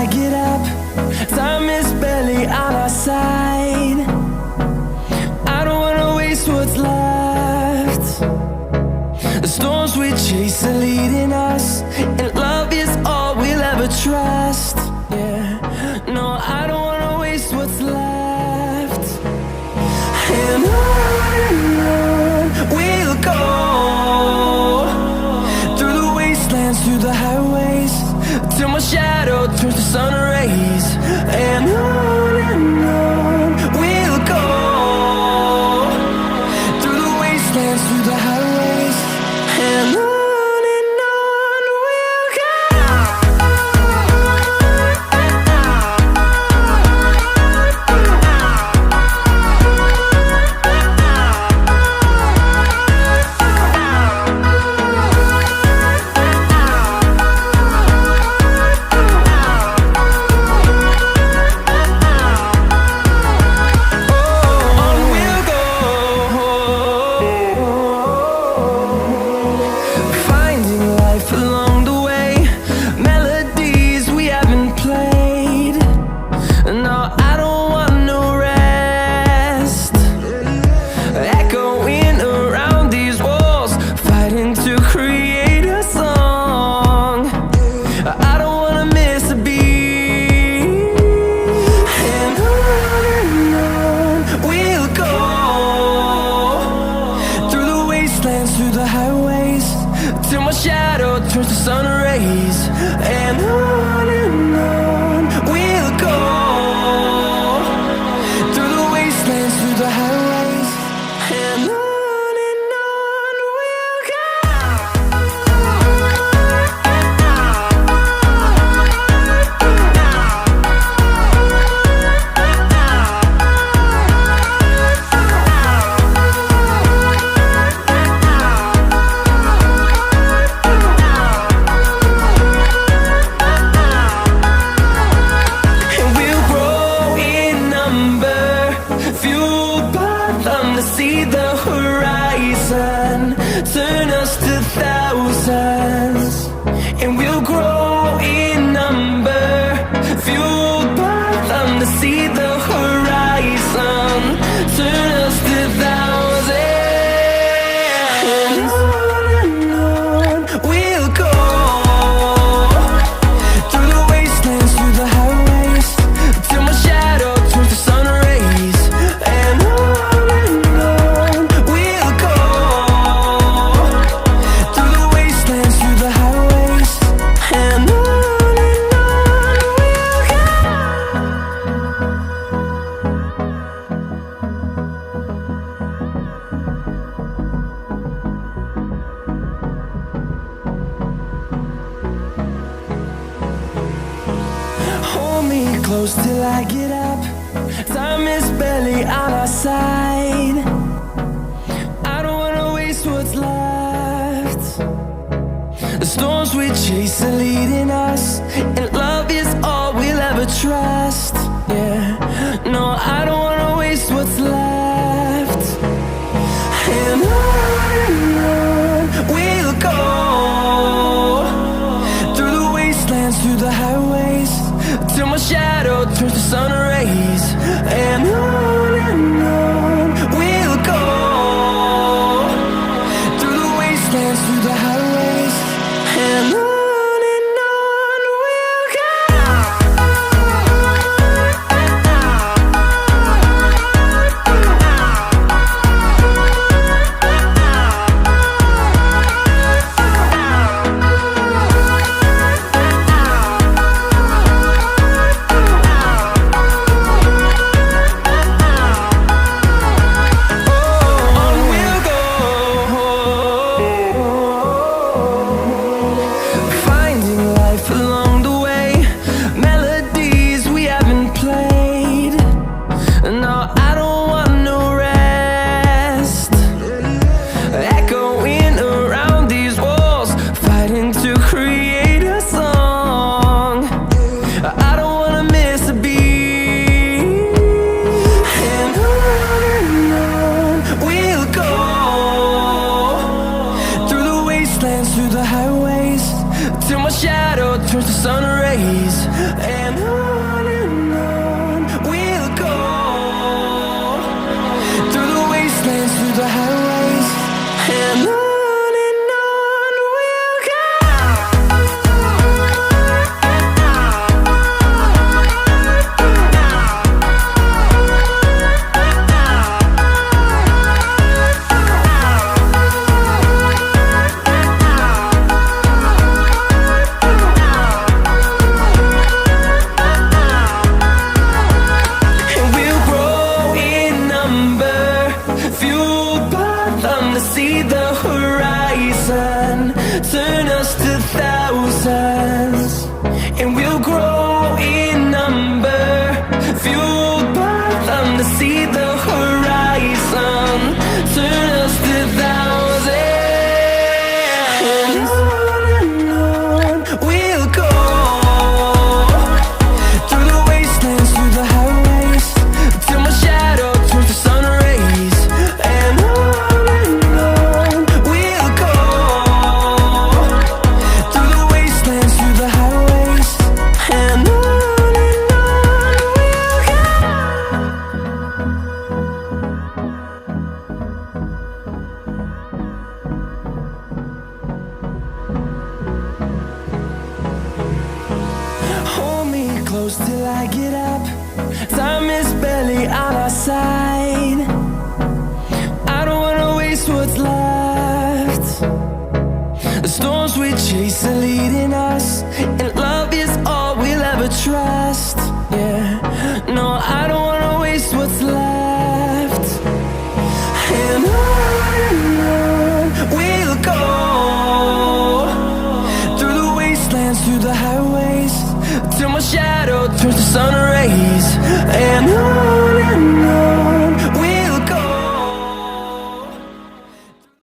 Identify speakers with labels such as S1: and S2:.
S1: I get up. Time is barely on our side. I don't wanna waste what's left. The storms we chase are leading us, and love is all we'll ever trust. Yeah, no, I don't wanna waste what's left. And on we'll go, through the wastelands, through the highways, till my shadow turns to sun rays. And on we'll go, through the wastelands, through the highways, and on we'll go. Through the highways, till my shadow turns to sun rays. And on we'll go, through the wastelands, through the highways, and on we'll go. To see the horizon turn us to thousands, and we'll grow in number, fueled by them. To see the horizon turn us to thousands, and on we'll go, through the wastelands, through the highways, till my shadow turns to sun rays. And close till I get up. Time is barely on our side. I don't wanna waste what's left. The storms we chase are leading us, and love is all we'll ever trust. Yeah, no, I don't wanna waste what's left. And on we'll go, through the wastelands, through the highways, till my shadow turns to sun rays. And on we'll go, through the wastelands, through the highways, and on we'll go. waste what's left. And on we'll go, through the wastelands, through the highways, till my shadow turns to sun rays. And